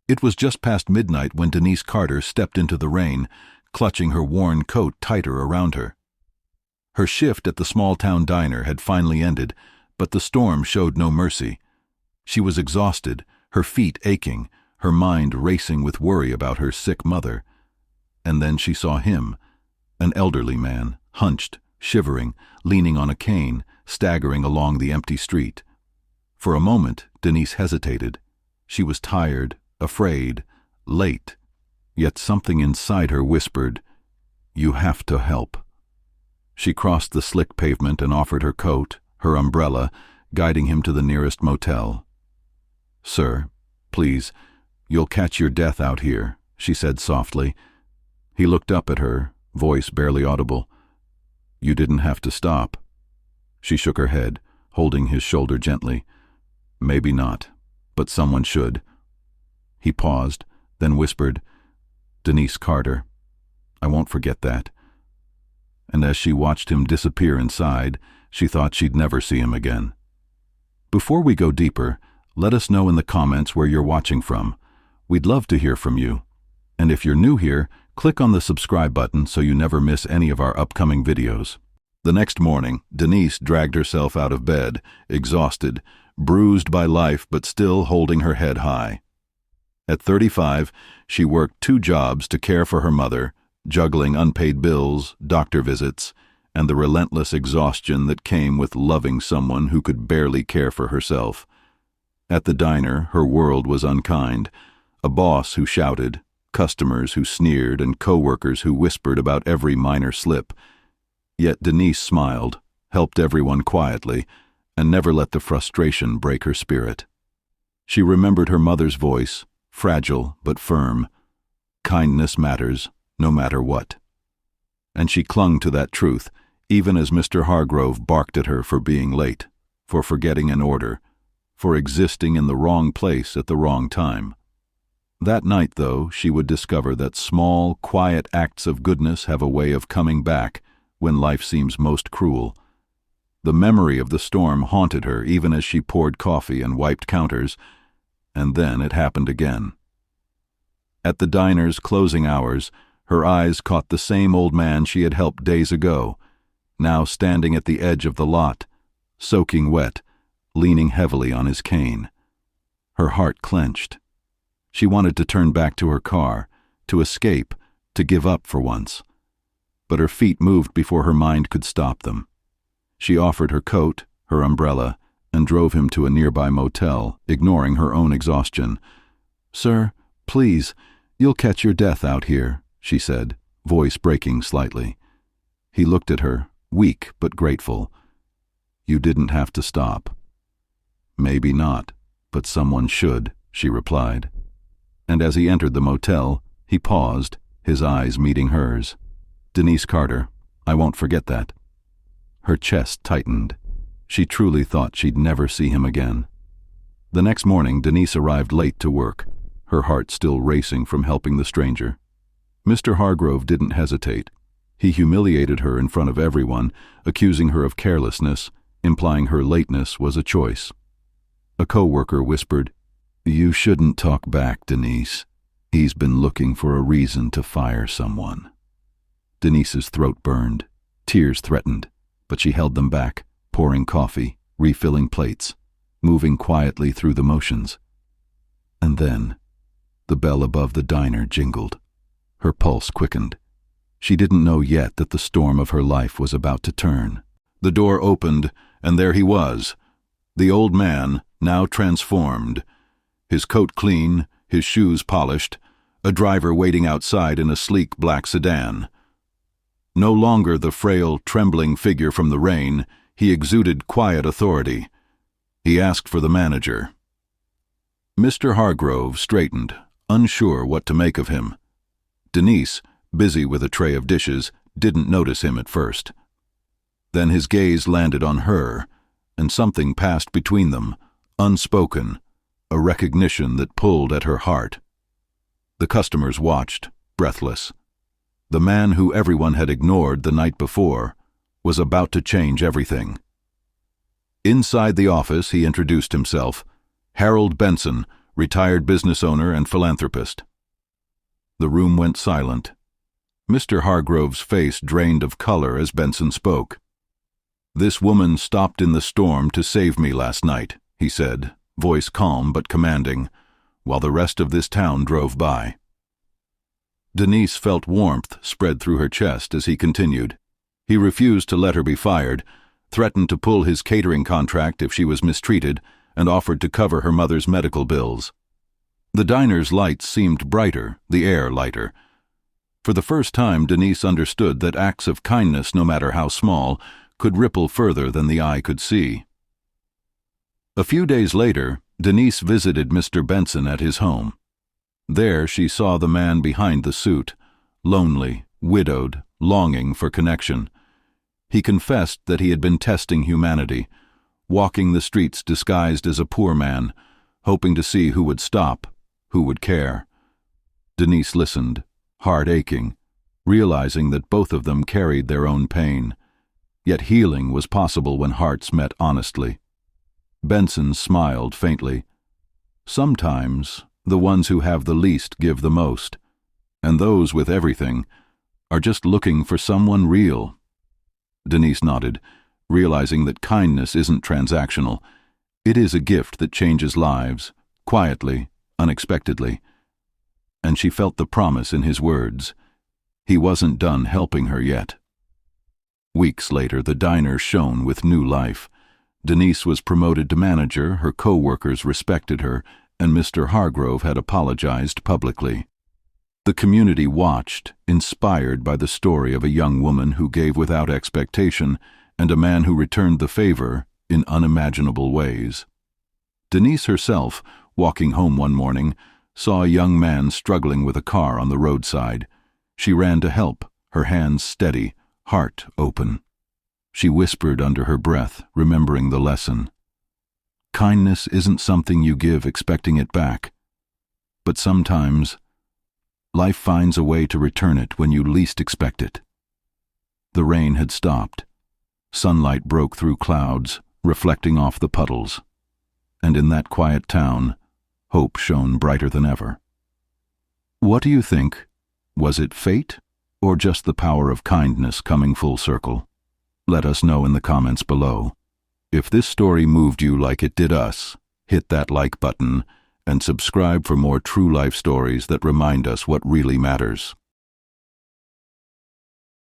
It was just past midnight when Denise Carter stepped into the rain, clutching her worn coat tighter around her. Her shift at the small-town diner had finally ended, but the storm showed no mercy. She was exhausted, her feet aching, her mind racing with worry about her sick mother. And then she saw him, an elderly man, hunched, shivering, leaning on a cane, staggering along the empty street. For a moment, Denise hesitated. She was tired, afraid, late, yet something inside her whispered, "You have to help." She crossed the slick pavement and offered her coat, her umbrella, guiding him to the nearest motel. "Sir, please, you'll catch your death out here," she said softly. He looked up at her, voice barely audible. "You didn't have to stop." She shook her head, holding his shoulder gently. "Maybe not, but someone should." He paused, then whispered, "Denise Carter. I won't forget that." And as she watched him disappear inside, she thought she'd never see him again. Before we go deeper, let us know in the comments where you're watching from. We'd love to hear from you. And if you're new here, click on the subscribe button so you never miss any of our upcoming videos. The next morning, Denise dragged herself out of bed, exhausted, bruised by life but still holding her head high. At 35, she worked 2 jobs to care for her mother, juggling unpaid bills, doctor visits, and the relentless exhaustion that came with loving someone who could barely care for herself. At the diner, her world was unkind. A boss who shouted, customers who sneered, and co-workers who whispered about every minor slip. Yet Denise smiled, helped everyone quietly, and never let the frustration break her spirit. She remembered her mother's voice, fragile but firm. Kindness matters, no matter what. And she clung to that truth, even as Mr. Hargrove barked at her for being late, for forgetting an order, for existing in the wrong place at the wrong time. That night, though, she would discover that small, quiet acts of goodness have a way of coming back when life seems most cruel. The memory of the storm haunted her even as she poured coffee and wiped counters, and then it happened again. At the diner's closing hours, her eyes caught the same old man she had helped days ago, now standing at the edge of the lot, soaking wet, leaning heavily on his cane. Her heart clenched. She wanted to turn back to her car, to escape, to give up for once. But her feet moved before her mind could stop them. She offered her coat, her umbrella, and drove him to a nearby motel, ignoring her own exhaustion. "Sir, please, you'll catch your death out here," she said, voice breaking slightly. He looked at her, weak but grateful. "You didn't have to stop." "Maybe not, but someone should," she replied. And as he entered the motel, he paused, his eyes meeting hers. "Denise Carter, I won't forget that." Her chest tightened. She truly thought she'd never see him again. The next morning, Denise arrived late to work, her heart still racing from helping the stranger. Mr. Hargrove didn't hesitate. He humiliated her in front of everyone, accusing her of carelessness, implying her lateness was a choice. A co-worker whispered, "You shouldn't talk back, Denise. He's been looking for a reason to fire someone." Denise's throat burned. Tears threatened, but she held them back, pouring coffee, refilling plates, moving quietly through the motions. And then, the bell above the diner jingled. Her pulse quickened. She didn't know yet that the storm of her life was about to turn. The door opened, and there he was, the old man, now transformed, his coat clean, his shoes polished, a driver waiting outside in a sleek black sedan. No longer the frail, trembling figure from the rain, he exuded quiet authority. He asked for the manager. Mr. Hargrove straightened, unsure what to make of him. Denise, busy with a tray of dishes, didn't notice him at first. Then his gaze landed on her, and something passed between them, unspoken, a recognition that pulled at her heart. The customers watched, breathless. The man who everyone had ignored the night before was about to change everything. Inside the office, he introduced himself, Harold Benson, retired business owner and philanthropist. The room went silent. Mr. Hargrove's face drained of color as Benson spoke. "This woman stopped in the storm to save me last night," he said, voice calm but commanding, while the rest of this town drove by. Denise felt warmth spread through her chest as he continued. He refused to let her be fired, threatened to pull his catering contract if she was mistreated, and offered to cover her mother's medical bills. The diner's lights seemed brighter, the air lighter. For the first time, Denise understood that acts of kindness, no matter how small, could ripple further than the eye could see. A few days later, Denise visited Mr. Benson at his home. There she saw the man behind the suit, lonely, widowed, longing for connection. He confessed that he had been testing humanity, walking the streets disguised as a poor man, hoping to see who would stop, who would care. Denise listened, heart aching, realizing that both of them carried their own pain. Yet healing was possible when hearts met honestly. Benson smiled faintly. Sometimes the ones who have the least give the most, and those with everything are just looking for someone real. Denise nodded, realizing that kindness isn't transactional. It is a gift that changes lives, quietly, unexpectedly. And she felt the promise in his words. He wasn't done helping her yet. Weeks later, the diner shone with new life. Denise was promoted to manager, her co-workers respected her, and Mr. Hargrove had apologized publicly. The community watched, inspired by the story of a young woman who gave without expectation and a man who returned the favor in unimaginable ways. Denise herself, walking home one morning, saw a young man struggling with a car on the roadside. She ran to help, her hands steady, heart open. She whispered under her breath, remembering the lesson. Kindness isn't something you give expecting it back. But sometimes, life finds a way to return it when you least expect it. The rain had stopped. Sunlight broke through clouds, reflecting off the puddles. And in that quiet town, hope shone brighter than ever. What do you think? Was it fate, or just the power of kindness coming full circle? Let us know in the comments below. If this story moved you like it did us, hit that like button and subscribe for more true life stories that remind us what really matters.